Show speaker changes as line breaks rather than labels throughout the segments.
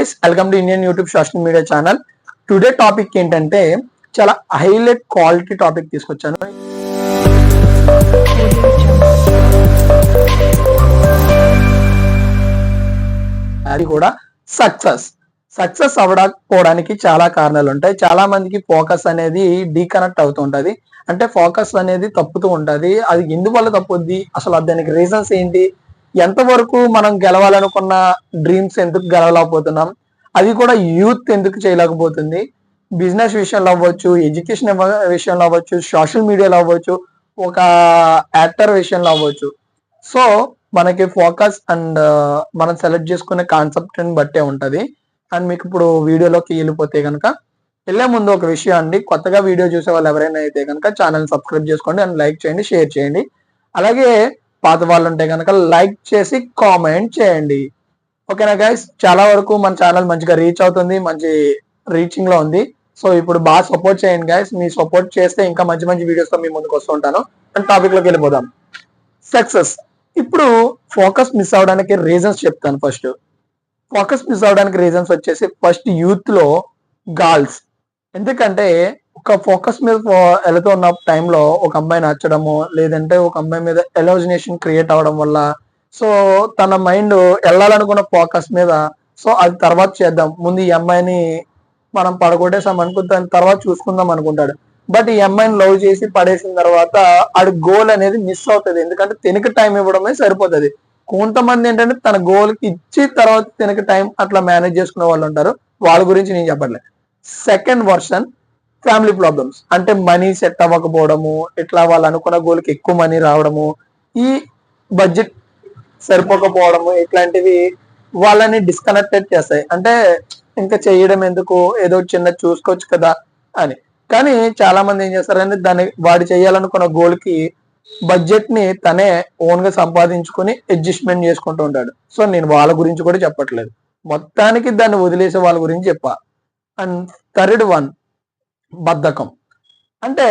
Guys, welcome to Indian YouTube social media channel. Today topic ఏంటంటే చాలా highlight quality topic తీసుకొచ్చాను. అది కూడా సక్సెస్ అవ్వకపోవడానికి చాలా కారణాలు ఉంటాయి. చాలా మందికి ఫోకస్ అనేది డీకనెక్ట్ అవుతూ ఉంటది. అంటే ఫోకస్ అనేది తప్పుతూ ఉంటది. అది ఎందువల్ల తప్పుద్ది, అసలు దానికి రీజన్స్ ఏంటి, ఎంతవరకు మనం గెలవాలనుకున్న డ్రీమ్స్ ఎందుకు గెలవలేకపోతున్నాం, అది కూడా యూత్ ఎందుకు చేయలేకపోతుంది, బిజినెస్ విషయంలో అవ్వచ్చు, ఎడ్యుకేషన్ విషయంలో అవ్వచ్చు, సోషల్ మీడియాలో అవ్వచ్చు, ఒక యాక్టర్ విషయంలో అవ్వచ్చు. సో మనకి ఫోకస్ అండ్ మనం సెలెక్ట్ చేసుకునే కాన్సెప్ట్ ని బట్టే ఉంటది. అండ్ మీకు ఇప్పుడు వీడియోలోకి వెళ్ళిపోతే కనుక, వెళ్ళే ముందు ఒక విషయం అండి, కొత్తగా వీడియో చూసే వాళ్ళు ఎవరైనా అయితే కనుక ఛానల్ సబ్స్క్రైబ్ చేసుకోండి అండ్ లైక్ చేయండి, షేర్ చేయండి. అలాగే పాత వాళ్ళు ఉంటే కనుక లైక్ చేసి కామెంట్ చేయండి. ఓకేనా గైస్? చాలా వరకు మన ఛానల్ మంచిగా రీచ్ అవుతుంది, మంచి రీచింగ్ లో ఉంది. సో ఇప్పుడు బాగా సపోర్ట్ చేయండి గైస్. మీ సపోర్ట్ చేస్తే ఇంకా మంచి మంచి వీడియోస్ తో మీ ముందుకు వస్తూ ఉంటాను. అండ్ టాపిక్ లోకి వెళ్ళిపోదాం. సక్సెస్. ఇప్పుడు ఫోకస్ మిస్ అవడానికి రీజన్స్ చెప్తాను. ఫోకస్ మిస్ అవడానికి రీజన్స్ వచ్చేసి ఫస్ట్ యూత్ లో గర్ల్స్. ఎందుకంటే ఒక ఫోకస్ మీద వెళుతూ ఉన్న టైంలో ఒక అమ్మాయి నచ్చడము, లేదంటే ఒక అమ్మాయి మీద ఎలోజినేషన్ క్రియేట్ అవడం వల్ల సో తన మైండ్ వెళ్ళాలనుకున్న ఫోకస్ మీద, సో అది తర్వాత చేద్దాం, ముందు ఈ అమ్మాయిని మనం పడగొట్టేసాం అనుకో, దాని తర్వాత చూసుకుందాం అనుకుంటాడు. బట్ ఈ అమ్మాయిని లవ్ చేసి పడేసిన తర్వాత ఆడి గోల్ అనేది మిస్ అవుతుంది. ఎందుకంటే తినక టైం ఇవ్వడమే సరిపోతుంది. కొంతమంది ఏంటంటే తన గోల్ కి ఇచ్చి తర్వాత తినక టైం అట్లా మేనేజ్ చేసుకునే వాళ్ళు ఉంటారు. వాళ్ళ గురించి నేను చెప్పట్లేదు. Second version family problems. అంటే మనీ సెట్ అవ్వకపోవడము, ఇట్లా వాళ్ళు అనుకున్న గోల్కి ఎక్కువ మనీ రావడము, ఈ బడ్జెట్ సరిపోకపోవడము, ఇట్లాంటివి వాళ్ళని డిస్కనెక్టెడ్ చేస్తాయి. అంటే ఇంకా చేయడం ఎందుకు, ఏదో చిన్న చూసుకోవచ్చు కదా అని. కానీ చాలా మంది ఏం చేస్తారంటే దాన్ని వాడు చేయాలనుకున్న గోల్ కి బడ్జెట్ ని తనే ఓన్ గా సంపాదించుకుని అడ్జస్ట్మెంట్ చేసుకుంటూ ఉంటాడు. సో నేను వాళ్ళ గురించి కూడా చెప్పట్లేదు, మొత్తానికి దాన్ని వదిలేసే వాళ్ళ గురించి చెప్పా. అండ్ థర్డ్ వన్ బద్ధకం. అంటే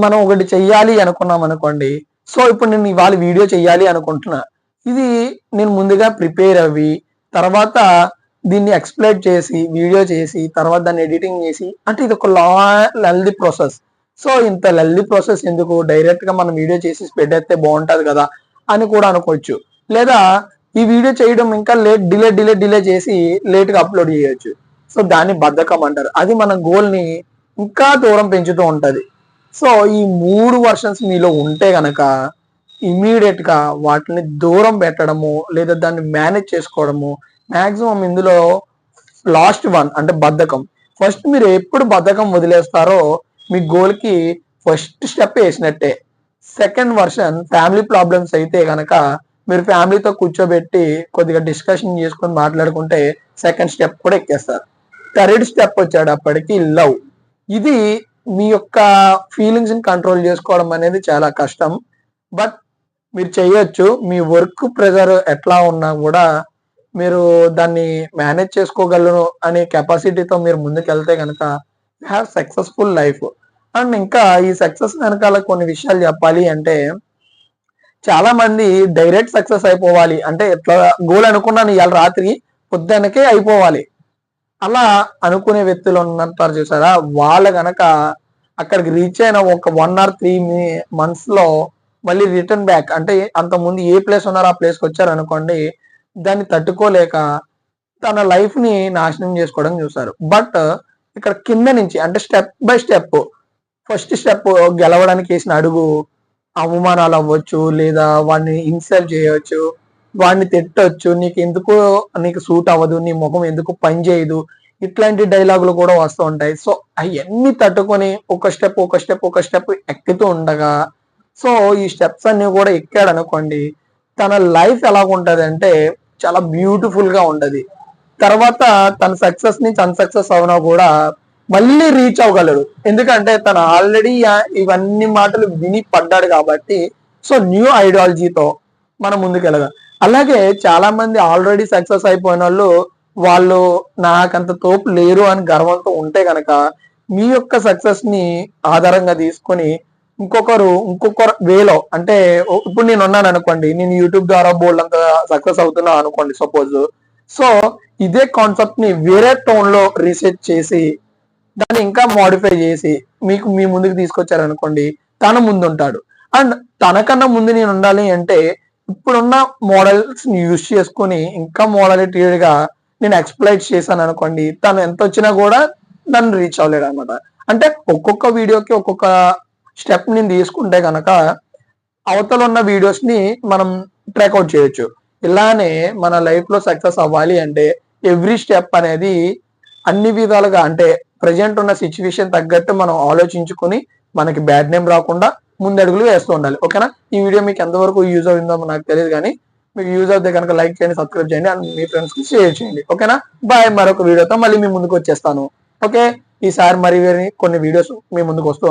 మనం ఒకటి చెయ్యాలి అనుకున్నాం అనుకోండి, సో ఇప్పుడు నేను ఇవాళ వీడియో చెయ్యాలి అనుకుంటున్నా, ఇది నేను ముందుగా ప్రిపేర్ అవ్వి తర్వాత దీన్ని ఎక్స్ప్లెయిన్ చేసి వీడియో చేసి తర్వాత దాన్ని ఎడిటింగ్ చేసి, అంటే ఇది ఒక లెల్దీ ప్రాసెస్. సో ఇంత లెల్దీ ప్రాసెస్ ఎందుకు, డైరెక్ట్ గా మనం వీడియో చేసి పెట్టేస్తే బాగుంటది కదా అని కూడా అనుకోవచ్చు. లేదా ఈ వీడియో చేయడం ఇంకా డిలే చేసి లేట్ గా అప్లోడ్ చేయొచ్చు. సో దాన్ని బద్ధకం అంటారు. అది మన గోల్ ని ఇంకా దూరం పెంచుతూ ఉంటది. సో ఈ 3 వర్షన్స్ మీలో ఉంటే గనక ఇమీడియట్ గా వాటిని దూరం పెట్టడము, లేదా దాన్ని మేనేజ్ చేసుకోవడము. మాక్సిమం ఇందులో లాస్ట్ వన్ అంటే బద్ధకం. ఫస్ట్ మీరు ఎప్పుడు బద్ధకం వదిలేస్తారో మీ గోల్ కి ఫస్ట్ స్టెప్ వేసినట్టే. సెకండ్ వర్షన్ ఫ్యామిలీ ప్రాబ్లమ్స్ అయితే గనక మీరు ఫ్యామిలీతో కూర్చోబెట్టి కొద్దిగా డిస్కషన్ చేసుకొని మాట్లాడుకుంటే సెకండ్ స్టెప్ కూడా ఎక్కేస్తారు. థర్డ్ స్టెప్ వచ్చేటప్పటికి లవ్. ఇది మీ యొక్క ఫీలింగ్స్ ని కంట్రోల్ చేసుకోవడం అనేది చాలా కష్టం, బట్ మీరు చేయొచ్చు. మీ వర్క్ ప్రెజర్ ఎట్లా ఉన్నా కూడా మీరు దాన్ని మేనేజ్ చేసుకోగలరు అనే కెపాసిటీతో మీరు ముందుకు వెళ్తే కనుక హ్యావ్ సక్సెస్ఫుల్ లైఫ్. అండ్ ఇంకా ఈ సక్సెస్ వెనకాల కొన్ని విషయాలు చెప్పాలి అంటే, చాలా మంది డైరెక్ట్ సక్సెస్ అయిపోవాలి అంటే ఎట్లా గోల్ అనుకున్నాను ఇవాళ రాత్రి పొద్దునకే అయిపోవాలి అలా అనుకునే వ్యక్తులు ఉన్నంటారు చూసారా, వాళ్ళ గనక అక్కడికి రీచ్ అయిన ఒక 1 or 3 months లో మళ్ళీ రిటర్న్ బ్యాక్, అంటే అంతకుముందు ఏ ప్లేస్ ఉన్నారో ఆ ప్లేస్కి వచ్చారు అనుకోండి, దాన్ని తట్టుకోలేక తన లైఫ్ ని నాశనం చేసుకోవడం చూస్తారు. బట్ ఇక్కడ కింద నుంచి అంటే step by step, first step గెలవడానికి వేసిన అడుగు, అవమానాలు అవ్వచ్చు, లేదా వాడిని ఇన్సల్ట్ చేయవచ్చు, వాడిని తిట్టవచ్చు, నీకు సూట్ అవ్వదు, నీ ముఖం ఎందుకు పని చేయదు, ఇట్లాంటి డైలాగులు కూడా వస్తూ ఉంటాయి. సో అవన్నీ తట్టుకొని ఒక స్టెప్ ఎక్కుతూ ఉండగా, సో ఈ స్టెప్స్ అన్ని కూడా ఎక్కాడు అనుకోండి, తన లైఫ్ ఎలాగుంటది అంటే చాలా బ్యూటిఫుల్ గా ఉంటది. తర్వాత తన సక్సెస్ నుంచి అన్సక్సెస్ అవునా కూడా మళ్ళీ రీచ్ అవ్వగలడు. ఎందుకంటే తను ఆల్రెడీ ఇవన్నీ మాటలు విని పడ్డాడు కాబట్టి. సో న్యూ ఐడియాలజీతో మనం ముందుకెళ్ళగా. అలాగే చాలా మంది ఆల్రెడీ సక్సెస్ అయిపోయిన వాళ్ళు నాకంత తోపు లేరు అని గర్వంతో ఉంటే గనక, మీ యొక్క సక్సెస్ ని ఆధారంగా తీసుకొని ఇంకొకరు వేలో, అంటే ఇప్పుడు నేను ఉన్నాను అనుకోండి, నేను యూట్యూబ్ ద్వారా బోల్డ్ అంత సక్సెస్ అవుతున్నా అనుకోండి సపోజ్, సో ఇదే కాన్సెప్ట్ ని వేరే టోన్ లో రీసెర్చ్ చేసి దాన్ని ఇంకా మోడిఫై చేసి మీకు మీ ముందుకు తీసుకొచ్చారనుకోండి, తను ముందుంటాడు. అండ్ తనకన్నా ముందు నేను ఉండాలి అంటే ఇప్పుడున్న మోడల్స్ ని యూజ్ చేసుకుని ఇంకా మోడలిటీగా నేను ఎక్స్ప్లైట్ చేశాను అనుకోండి, తను ఎంత వచ్చినా కూడా నన్ను రీచ్ అవ్వలేడు అనమాట. అంటే ఒక్కొక్క వీడియోకి ఒక్కొక్క స్టెప్ నేను తీసుకుంటే కనుక అవతల ఉన్న వీడియోస్ ని మనం ట్రాక్అవుట్ చేయొచ్చు. ఇలానే మన లైఫ్ లో సక్సెస్ అవ్వాలి అంటే ఎవ్రీ స్టెప్ అనేది అన్ని విధాలుగా అంటే ప్రజెంట్ ఉన్న సిచ్యువేషన్ తగ్గట్టు మనం ఆలోచించుకుని మనకి బ్యాడ్ నేమ్ రాకుండా ముందడుగులు వేస్తూ ఉండాలి. ఓకేనా? ఈ వీడియో మీకు ఎంతవరకు యూజ్ అవుతుందో నాకు తెలియదు, కానీ మీకు యూజ్ అవుతే కనుక లైక్ చేయండి, సబ్స్క్రైబ్ చేయండి అండ్ మీ ఫ్రెండ్స్ కి షేర్ చేయండి. ఓకేనా? బాయ్. మరొక వీడియోతో మళ్ళీ మీ ముందుకు వచ్చేస్తాను. ఓకే, ఈసారి మరి కొన్ని వీడియోస్ మీ ముందుకు వస్తూ